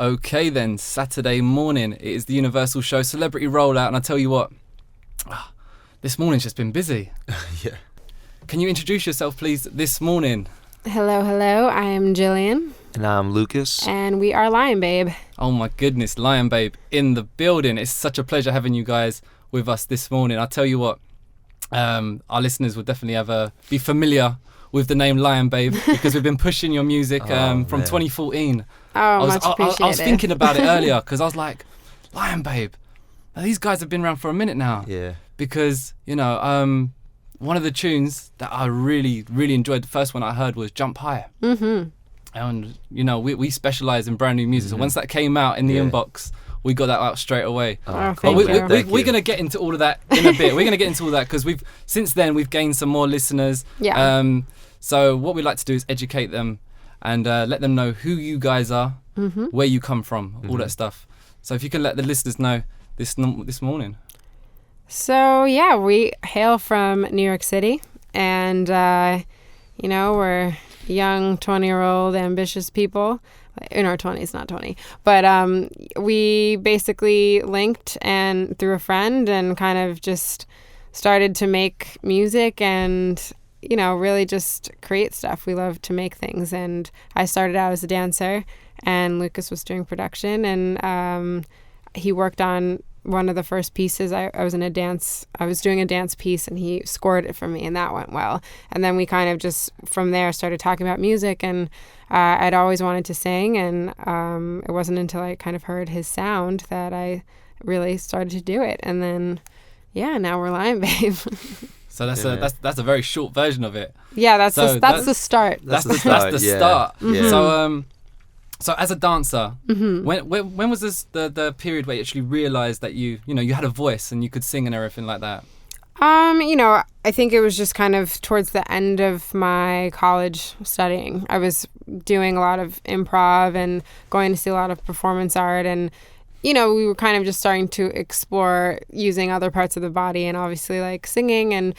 Okay then, Saturday morning. It is the Universal Show Celebrity Rollout, and I tell you what, this morning's just been busy. Yeah. Can you introduce yourself, please, this morning? Hello. I am Jillian. And I'm Lucas. And we are Lion Babe. Oh my goodness, Lion Babe in the building. It's such a pleasure having you guys with us this morning. I tell you what, our listeners will definitely be familiar with the name Lion Babe because we've been pushing your music from 2014. Much appreciated. I was thinking about it earlier because I was like, Lion Babe, now these guys have been around for a minute now. Yeah. Because, one of the tunes that I really, really enjoyed, the first one I heard was Jump Higher. Mm-hmm. And, we specialise in brand new music. Mm-hmm. So once that came out in the inbox, we got that out straight away. Thank you. We're going to get into all of that in a bit. We're going to get into all that because since then we've gained some more listeners. Yeah. So what we'd like to do is educate them and let them know who you guys are, where you come from, all that stuff. So if you can let the listeners know this morning. So, we hail from New York City, and, we're young, 20-year-old, ambitious people. In our 20s, not 20. But we basically linked and through a friend and kind of just started to make music and, really just create stuff. We love to make things. And I started out as a dancer, and Lucas was doing production, and he worked on one of the first pieces. I was doing a dance piece, and he scored it for me, and that went well. And then we kind of just from there started talking about music, and I'd always wanted to sing, and it wasn't until I kind of heard his sound that I really started to do it. And then now we're Lion Babe. So that's a very short version of it. Yeah, that's the start. That's the start. Yeah. So as a dancer, when was this the period where you actually realised that you had a voice and you could sing and everything like that? I think it was just kind of towards the end of my college studying. I was doing a lot of improv and going to see a lot of performance art, and we were kind of just starting to explore using other parts of the body, and obviously like singing and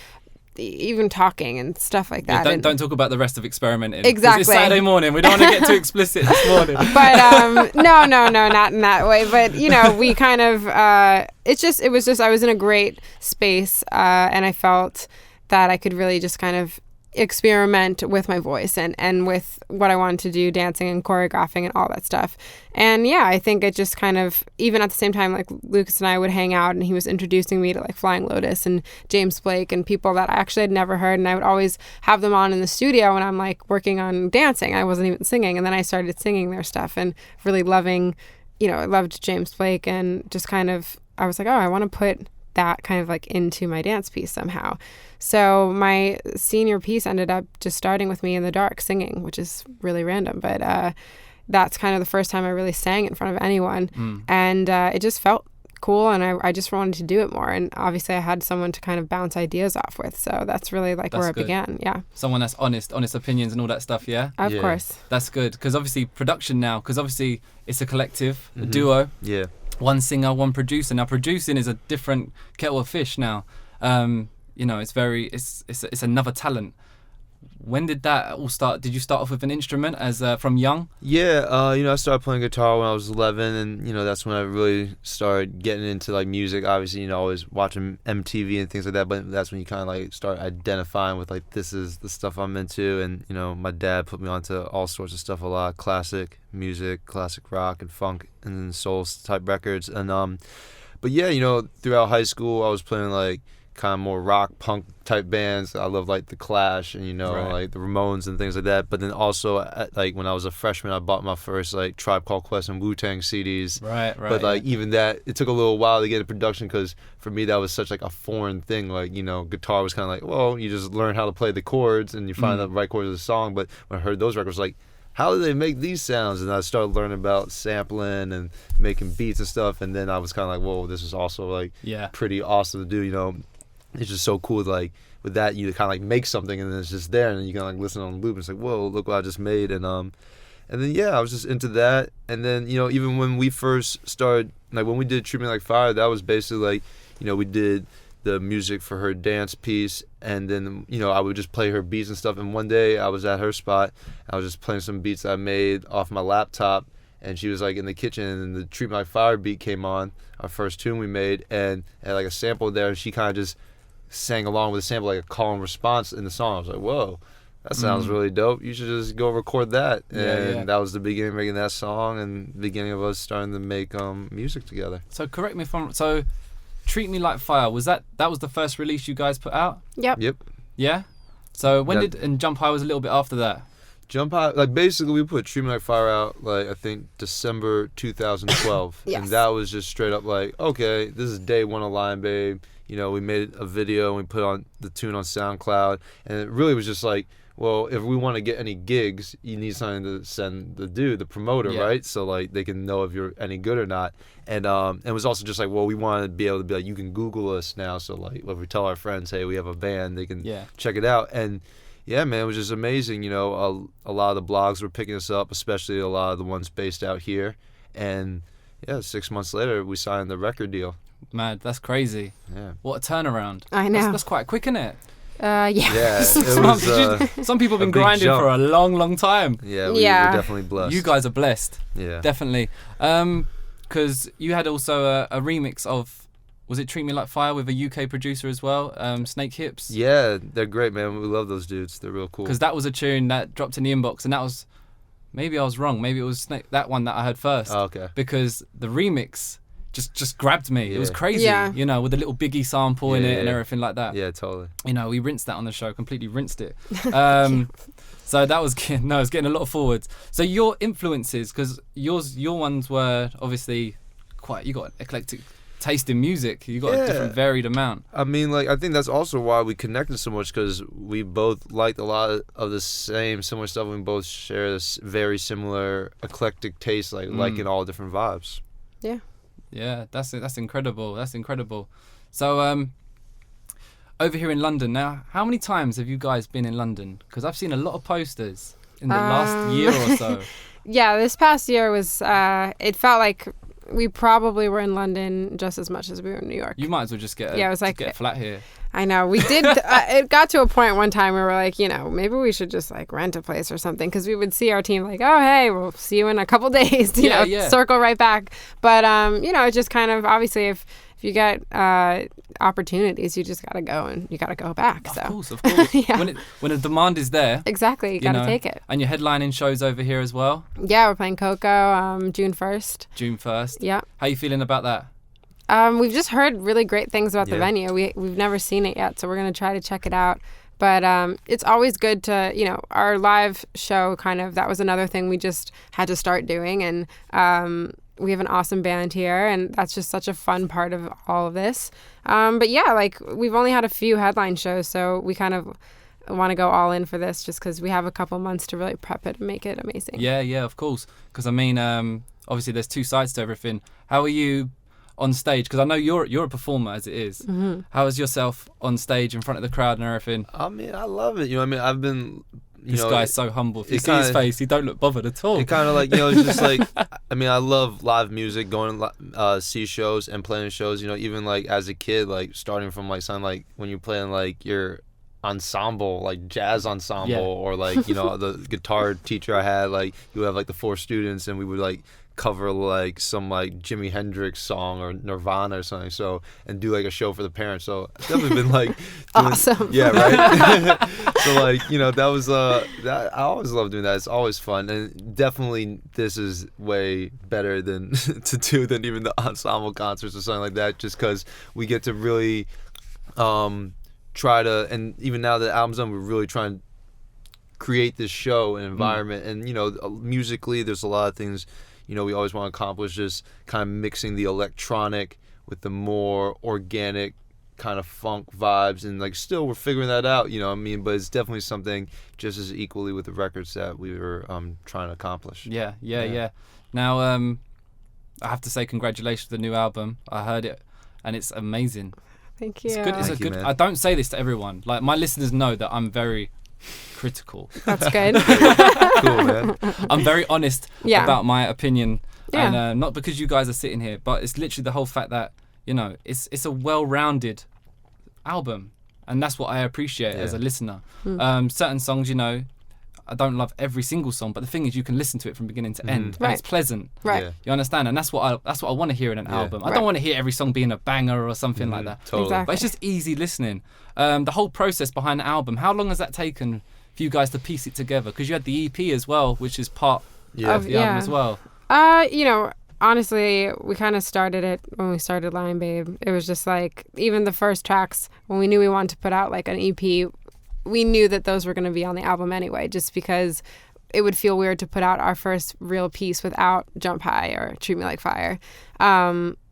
even talking and stuff like that. Don't talk about the rest of experimenting. Exactly. It's Saturday morning. We don't want to get too explicit this morning. But no, not in that way. But we kind of I was in a great space, and I felt that I could really just kind of experiment with my voice and with what I wanted to do, dancing and choreographing and all that stuff. And I think it just kind of, even at the same time, like Lucas and I would hang out, and he was introducing me to like Flying Lotus and James Blake and people that I actually had never heard, and I would always have them on in the studio when I'm like working on dancing. I wasn't even singing, and then I started singing their stuff and really loving, I loved James Blake, and just kind of, I was like, I want to put that kind of like into my dance piece somehow. So my senior piece ended up just starting with me in the dark singing, which is really random, but that's kind of the first time I really sang in front of anyone. And it just felt cool, and I just wanted to do it more. And obviously I had someone to kind of bounce ideas off with, so that's really like where it began. Someone that's honest opinions and all that stuff. Of course. That's good, because obviously production now, because obviously it's a collective, a duo. Yeah. One singer, one producer. Now producing is a different kettle of fish now. It's another talent. When did that all start? Did you start off with an instrument as from young? Yeah, I started playing guitar when I was 11, and that's when I really started getting into like music. Obviously, always watching MTV and things like that, but that's when you kind of like start identifying with like, this is the stuff I'm into. And my dad put me onto all sorts of stuff, a lot of classic music, classic rock and funk and then soul type records. And but throughout high school I was playing like kind of more rock punk type bands. I love like the Clash and like the Ramones and things like that. But then also like when I was a freshman, I bought my first like Tribe Called Quest and Wu-Tang CDs. Right. But like even that, it took a little while to get into production, because for me that was such like a foreign thing. Like guitar was kind of like, well, you just learn how to play the chords and you find the right chords of the song. But when I heard those records, like, how do they make these sounds? And I started learning about sampling and making beats and stuff. And then I was kind of like, whoa, this is also like pretty awesome to do. It's just so cool. Like with that, you kind of like make something and then it's just there, and then you can like listen on loop. And it's like, whoa, look what I just made. And then I was just into that. And then even when we first started, like when we did Treat Me Like Fire, that was basically like we did the music for her dance piece, and then I would just play her beats and stuff. And one day I was at her spot, I was just playing some beats I made off my laptop, and she was like in the kitchen, and the Treat Me Like Fire beat came on, our first tune we made, and had like a sample there, and she kind of just sang along with the sample, like a call and response in the song. I was like, whoa, that sounds really dope. You should just go record that. And that was the beginning of making that song, and the beginning of us starting to make music together. So correct me if I'm so. Treat Me Like Fire, was that was the first release you guys put out? Yep. Yeah. So when and Jump High was a little bit after that. Jump High, like basically we put Treat Me Like Fire out like I think December 2012. Yes. And that was just straight up like, okay, this is day one of Lion Babe. You know, we made a video and we put on the tune on SoundCloud, and it really was just like, well, if we want to get any gigs, you need something to send the promoter, right? So like they can know if you're any good or not. And it was also just like, well, we want to be able to be like, you can Google us now. So like, if we tell our friends, hey, we have a band, they can check it out. And yeah, man, it was just amazing. You know, a lot of the blogs were picking us up, especially a lot of the ones based out here. And yeah, 6 months later, we signed the record deal. Mad, that's crazy. Yeah. What a turnaround. I know. That's quite quick, isn't it? Yeah. Yeah, it was, some people have been big grinding jump. for a long, long time. Yeah, we were definitely blessed. You guys are blessed. Yeah. Definitely. Because you had also a remix of, was it Treat Me Like Fire with a UK producer as well, Snake Hips? Yeah, they're great, man. We love those dudes. They're real cool. Because that was a tune that dropped in the inbox, and that was, maybe I was wrong. Maybe it was that one that I heard first. Oh, okay. Because the remix just grabbed me. Yeah. It was crazy, you know, with a little Biggie sample in it and everything like that. Yeah, totally. You know, we rinsed that on the show, completely rinsed it. So that was it's getting a lot of forwards. So your influences, because your ones were obviously you got an eclectic taste in music. You got a different varied amount. I mean, like, I think that's also why we connected so much, because we both liked a lot of the similar stuff. We both share this very similar eclectic taste, like liking all different vibes. Yeah. Yeah, that's incredible. That's incredible. So, over here in London now, how many times have you guys been in London? Because I've seen a lot of posters in the last year or so. Yeah, this past year was, it felt like we probably were in London just as much as we were in New York. You might as well just get a flat here. I know. We did. It got to a point one time where we're like, you know, maybe we should just like rent a place or something, because we would see our team like, oh, hey, we'll see you in a couple days, you know, circle right back. But, you know, it just kind of, obviously, if you get opportunities, you just got to go, and you got to go back. Of course. Yeah. When the demand is there. Exactly. You got to take it. And you're headlining shows over here as well? Yeah, we're playing Coco June 1st. June 1st. Yeah. How you feeling about that? We've just heard really great things about the venue. We've never seen it yet, so we're going to try to check it out. But it's always good to, you know, our live show that was another thing we just had to start doing. And we have an awesome band here, and that's just such a fun part of all of this. But yeah, like, we've only had a few headline shows, so we kind of want to go all in for this just because we have a couple months to really prep it and make it amazing. Yeah, of course. Because, I mean, obviously there's two sides to everything. How are you on stage? Because I know you're a performer as it is. Mm-hmm. How is yourself on sage in front of the crowd and everything? I mean, I love it. You know, I mean, I've been... This guy's so humble. If you see his face, he don't look bothered at all. It kind of like, you know, it's just like, I mean, I love live music, going to see shows and playing shows, you know, even like as a kid, like starting from like something like when you're playing like your ensemble, like jazz ensemble, or like, you know, the guitar teacher I had, like you have like the 4 students, and we would like cover like some like Jimi Hendrix song or Nirvana or something, so, and do like a show for the parents. So it's definitely been like awesome. Yeah, right. So like, you know, that was that I always love doing that. It's always fun, and definitely this is way better than to do than even the ensemble concerts or something like that, just because we get to really try to, and even now that the album's done, we're really trying to create this show and environment. And you know, musically there's a lot of things, you know, we always want to accomplish, just kind of mixing the electronic with the more organic kind of funk vibes, and like still we're figuring that out, you know what I mean? But it's definitely something just as equally with the records that we were trying to accomplish. Yeah. Now, I have to say congratulations to the new album. I heard it, and it's amazing. Thank you. It's good. Thank you, man. I don't say this to everyone. Like, my listeners know that I'm very critical. That's good. Cool, man. I'm very honest about my opinion, and not because you guys are sitting here, but it's literally the whole fact that, you know, it's a well-rounded album, and that's what I appreciate as a listener. Certain songs, you know, I don't love every single song, but the thing is, you can listen to it from beginning to end, and it's pleasant. Right. Yeah. You understand? And that's what I want to hear in an album. I don't want to hear every song being a banger or something like that. Totally. Exactly. But it's just easy listening. The whole process behind the album, how long has that taken for you guys to piece it together? Because you had the EP as well, which is part of the album as well. You know, honestly, we kind of started it when we started Lion Babe. It was just like, even the first tracks, when we knew we wanted to put out like an EP, we knew that those were going to be on the album anyway, just because it would feel weird to put out our first real piece without Jump High or Treat Me Like Fire.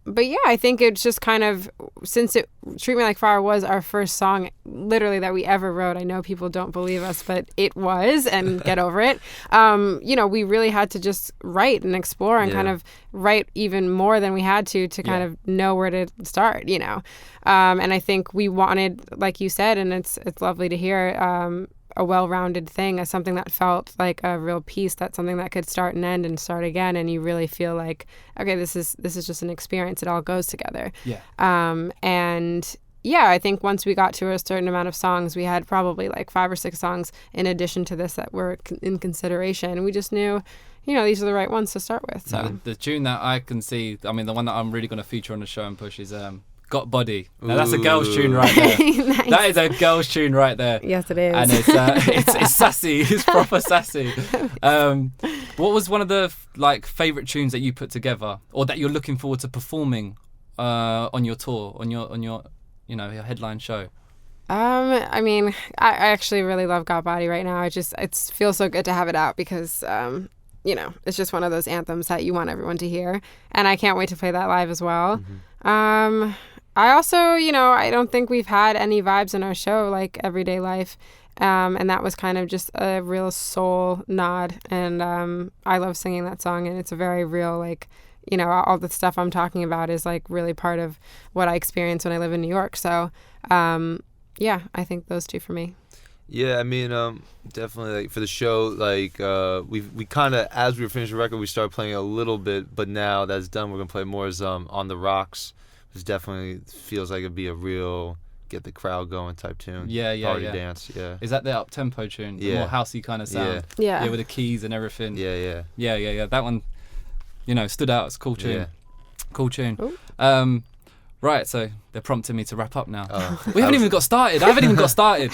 But yeah, I think it's just kind of, since Treat Me Like Fire was our first song literally that we ever wrote. I know people don't believe us, but it was, and get over it. You know, we really had to just write and explore and kind of write even more than we had to kind of know where to start, you know. And I think we wanted, like you said, and it's lovely to hear, a well-rounded thing, as something that felt like a real piece, that's something that could start and end and start again, and you really feel like, okay, this is just an experience. It all goes together. Yeah. And yeah, I think once we got to a certain amount of songs, we had probably like 5 or 6 songs in addition to this that were in consideration. We just knew, you know, these are the right ones to start with. So The tune that I can see, I mean, the one that I'm really going to feature on the show and push is Got Body. Now that's a girl's tune right there. Nice. That is a girl's tune right there. Yes, it is. And it's sassy. It's proper sassy. What was one of the favorite tunes that you put together, or that you're looking forward to performing on your tour, on your your headline show? I mean, I actually really love Got Body right now. It feels so good to have it out because you know, it's just one of those anthems that you want everyone to hear, and I can't wait to play that live as well. I also, you know, I don't think we've had any vibes in our show like Everyday Life, and that was kind of just a real soul nod, and I love singing that song, and it's a very real, like, you know, all the stuff I'm talking about is like really part of what I experience when I live in New York. So yeah, I think those two for me. Yeah, I mean, definitely, like, for the show, like, we kind of, as we were finishing the record, we started playing a little bit, but now that's done, we're going to play more as On the Rocks, which definitely feels like it'd be a real get the crowd going type tune. Party dance, Is that the up-tempo tune? The more housey kind of sound? Yeah. With the keys and everything? Yeah. That one, you know, stood out. It's a cool tune. Yeah. Cool tune. Right, so they're prompting me to wrap up now. We haven't even got started. I haven't even got started.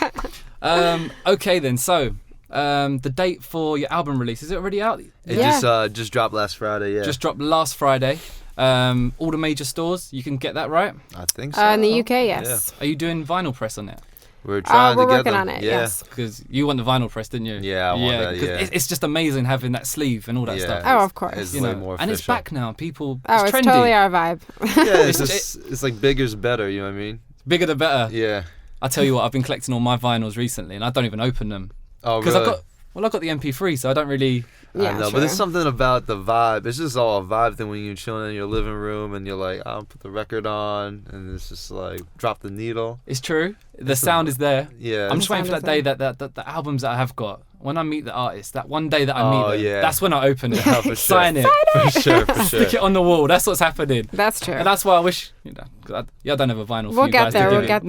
Okay then, so the date for your album release, is it already out? It just dropped last Friday, Just dropped last Friday. All the major stores, you can get that, right? I think so. In the UK, yes. Are you doing vinyl press on it? We're trying to get working them. on it, yes. Because you want the vinyl press, didn't you? Yeah, I want that, yeah. It's just amazing having that sleeve and all that stuff. Oh, of course. It's You way know, more and it's official. back now. People, It's trendy. totally our vibe. Yeah, it's like bigger's better, you know what I mean? Bigger the better. Yeah. I tell you what, I've been collecting all my vinyls recently, and I don't even open them. Oh, Because really? I've got the MP3, so I don't really. Yeah, I know, sure. but there's something about the vibe. It's just all a vibe thing when you're chilling in your living room and you're like, I'll put the record on, and it's just like, drop the needle. It's true. The sound is there. Yeah. I'm just waiting for that day that the albums that I have got, when I meet the artist, that one day that I meet them, that's when I open it. Yeah, for sure. Sign it. For sure. Stick it on the wall. That's what's happening. That's true. And that's why I wish, you know, 'cause I don't have a vinyl for We'll you get guys there, to give we'll me. get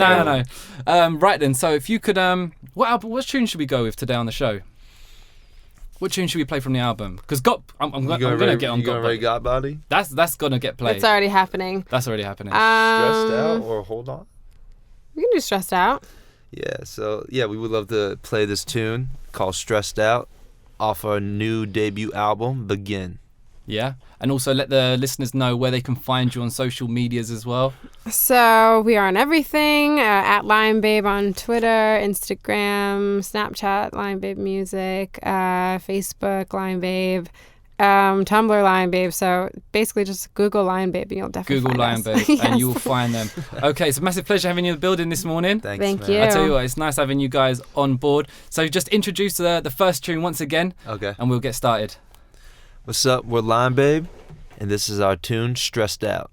No. Right then, so if you could, what tune should we go with today on the show? What tune should we play from the album? Because I'm gonna get on Got Body. That's gonna get played. It's already happening. That's already happening. Stressed Out or Hold On? We can do Stressed Out. Yeah, so we would love to play this tune called Stressed Out off our new debut album, Begin. Yeah, and also let the listeners know where they can find you on social medias as well. So we are on everything, at Lion Babe on Twitter, Instagram, Snapchat, Lion Babe Music, Facebook, Lion Babe, Tumblr, Lion Babe. So basically just Google Lion Babe and you'll definitely Google Lion find us. Babe Yes. and you will find them. Okay, it's a massive pleasure having you in the building this morning. Thanks, Thank man. you. I tell you what, it's nice having you guys on board. So just introduce the first tune once again, Okay. and we'll get started. What's up? We're Lion Babe, and this is our tune, Stressed Out.